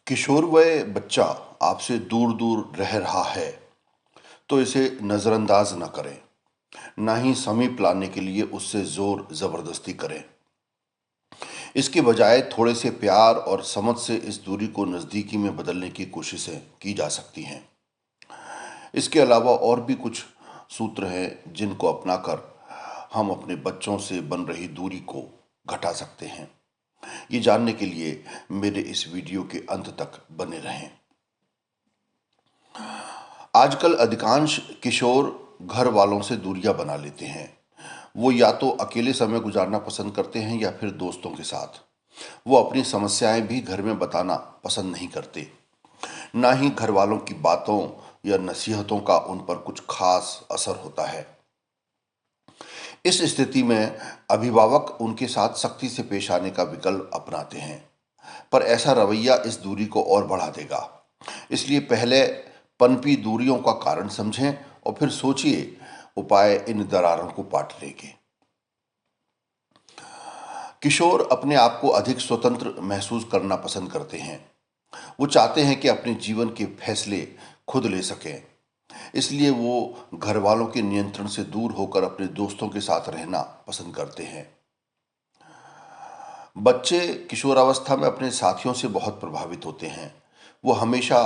किशोर वय बच्चा आपसे दूर दूर रह रहा है तो इसे नज़रअंदाज न करें। ना ही समीप लाने के लिए उससे जोर जबरदस्ती करें। इसके बजाय थोड़े से प्यार और समझ से इस दूरी को नज़दीकी में बदलने की कोशिशें की जा सकती हैं। इसके अलावा और भी कुछ सूत्र हैं जिनको अपनाकर हम अपने बच्चों से बन रही दूरी को घटा सकते हैं। ये जानने के लिए मेरे इस वीडियो के अंत तक बने रहें। आजकल अधिकांश किशोर घर वालों से दूरियां बना लेते हैं। वो या तो अकेले समय गुजारना पसंद करते हैं या फिर दोस्तों के साथ। वो अपनी समस्याएं भी घर में बताना पसंद नहीं करते। ना ही घर वालों की बातों या नसीहतों का उन पर कुछ खास असर होता है। इस स्थिति में अभिभावक उनके साथ सख्ती से पेश आने का विकल्प अपनाते हैं, पर ऐसा रवैया इस दूरी को और बढ़ा देगा। इसलिए पहले पनपी दूरियों का कारण समझें और फिर सोचिए उपाय इन दरारों को पाटने के। किशोर अपने आप को अधिक स्वतंत्र महसूस करना पसंद करते हैं। वो चाहते हैं कि अपने जीवन के फैसले खुद ले सकें। इसलिए वो घर वालों के नियंत्रण से दूर होकर अपने दोस्तों के साथ रहना पसंद करते हैं। बच्चे किशोरावस्था में अपने साथियों से बहुत प्रभावित होते हैं। वो हमेशा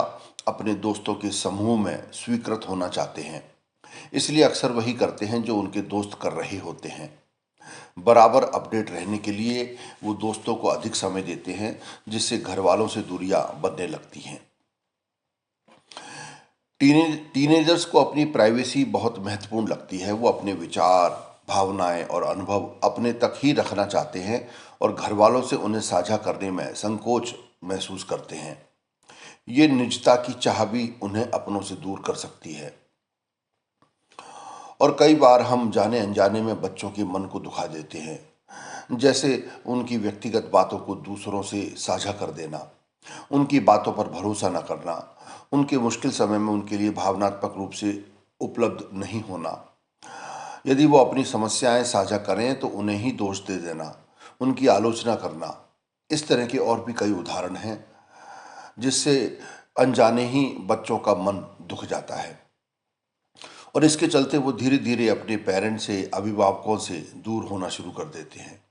अपने दोस्तों के समूह में स्वीकृत होना चाहते हैं। इसलिए अक्सर वही करते हैं जो उनके दोस्त कर रहे होते हैं। बराबर अपडेट रहने के लिए वो दोस्तों को अधिक समय देते हैं, जिससे घर वालों से दूरियां बनने लगती हैं। टीनेजर्स को अपनी प्राइवेसी बहुत महत्वपूर्ण लगती है। वो अपने विचार, भावनाएं और अनुभव अपने तक ही रखना चाहते हैं और घर वालों से उन्हें साझा करने में संकोच महसूस करते हैं। ये निजता की चाह भी उन्हें अपनों से दूर कर सकती है और कई बार हम जाने अनजाने में बच्चों के मन को दुखा देते हैं। जैसे उनकी व्यक्तिगत बातों को दूसरों से साझा कर देना, उनकी बातों पर भरोसा न करना, उनके मुश्किल समय में उनके लिए भावनात्मक रूप से उपलब्ध नहीं होना। यदि वो अपनी समस्याएं साझा करें तो उन्हें ही दोष दे देना, उनकी आलोचना करना। इस तरह के और भी कई उदाहरण हैं जिससे अनजाने ही बच्चों का मन दुख जाता है और इसके चलते वो धीरे धीरे अपने पेरेंट्स से, अभिभावकों से दूर होना शुरू कर देते हैं।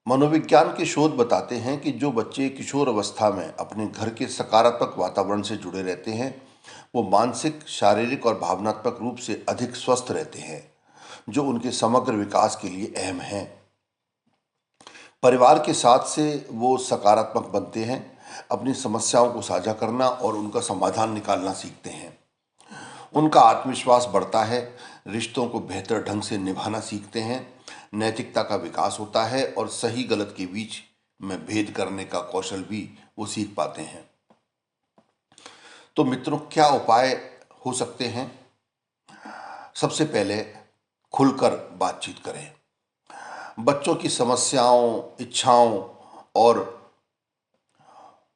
मनोविज्ञान के शोध बताते हैं कि जो बच्चे किशोर अवस्था में अपने घर के सकारात्मक वातावरण से जुड़े रहते हैं, वो मानसिक, शारीरिक और भावनात्मक रूप से अधिक स्वस्थ रहते हैं, जो उनके समग्र विकास के लिए अहम है। परिवार के साथ से वो सकारात्मक बनते हैं, अपनी समस्याओं को साझा करना और उनका समाधान निकालना सीखते हैं। उनका आत्मविश्वास बढ़ता है, रिश्तों को बेहतर ढंग से निभाना सीखते हैं, नैतिकता का विकास होता है और सही गलत के बीच में भेद करने का कौशल भी वो सीख पाते हैं। तो मित्रों, क्या उपाय हो सकते हैं? सबसे पहले खुलकर बातचीत करें। बच्चों की समस्याओं, इच्छाओं और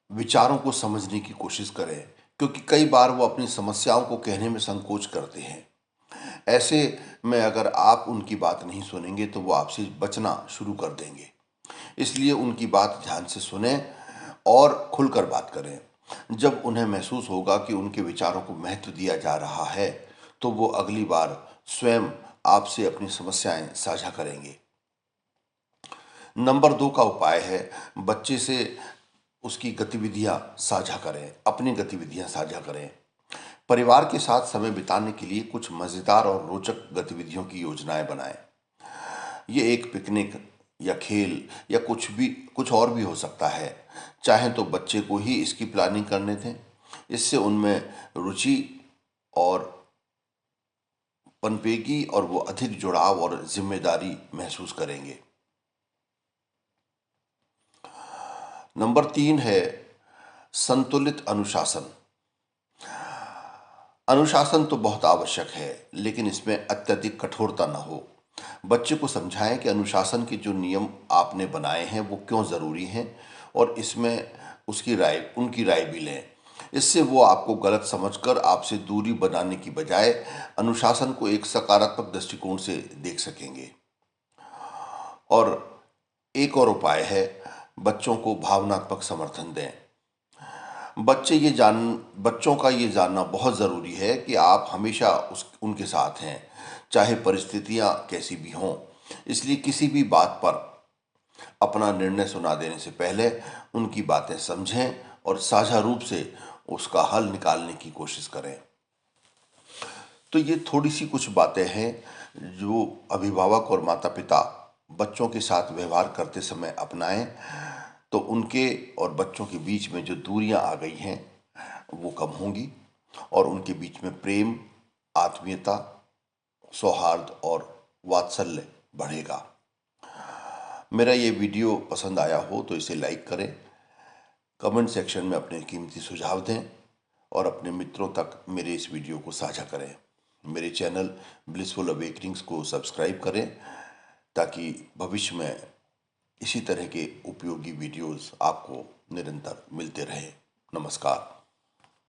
विचारों को समझने की कोशिश करें, क्योंकि कई बार वो अपनी समस्याओं को कहने में संकोच करते हैं। ऐसे में अगर आप उनकी बात नहीं सुनेंगे तो वो आपसे बचना शुरू कर देंगे। इसलिए उनकी बात ध्यान से सुनें और खुलकर बात करें। जब उन्हें महसूस होगा कि उनके विचारों को महत्व दिया जा रहा है, तो वो अगली बार स्वयं आपसे अपनी समस्याएं साझा करेंगे। नंबर 2 का उपाय है, बच्चे से उसकी गतिविधियां साझा करें, अपनी गतिविधियां साझा करें। परिवार के साथ समय बिताने के लिए कुछ मज़ेदार और रोचक गतिविधियों की योजनाएं बनाएं। ये एक पिकनिक या खेल या कुछ और भी हो सकता है। चाहे तो बच्चे को ही इसकी प्लानिंग करने दें। इससे उनमें रुचि और पनपेगी और वो अधिक जुड़ाव और जिम्मेदारी महसूस करेंगे। नंबर 3 है संतुलित अनुशासन। अनुशासन तो बहुत आवश्यक है, लेकिन इसमें अत्यधिक कठोरता न हो। बच्चे को समझाएं कि अनुशासन के जो नियम आपने बनाए हैं वो क्यों ज़रूरी हैं और इसमें उनकी राय भी लें। इससे वो आपको गलत समझकर आपसे दूरी बनाने की बजाय अनुशासन को एक सकारात्मक दृष्टिकोण से देख सकेंगे। और एक और उपाय है, बच्चों को भावनात्मक समर्थन दें। बच्चों का ये जानना बहुत ज़रूरी है कि आप हमेशा उनके साथ हैं, चाहे परिस्थितियां कैसी भी हों। इसलिए किसी भी बात पर अपना निर्णय सुना देने से पहले उनकी बातें समझें और साझा रूप से उसका हल निकालने की कोशिश करें। तो ये थोड़ी सी कुछ बातें हैं जो अभिभावक और माता पिता बच्चों के साथ व्यवहार करते समय अपनाएं, तो उनके और बच्चों के बीच में जो दूरियां आ गई हैं वो कम होंगी और उनके बीच में प्रेम, आत्मीयता, सौहार्द और वात्सल्य बढ़ेगा। मेरा ये वीडियो पसंद आया हो तो इसे लाइक करें, कमेंट सेक्शन में अपने कीमती सुझाव दें और अपने मित्रों तक मेरे इस वीडियो को साझा करें। मेरे चैनल ब्लिसफुल अवेकनिंग्स को सब्सक्राइब करें ताकि भविष्य में इसी तरह के उपयोगी वीडियोस आपको निरंतर मिलते रहे। नमस्कार।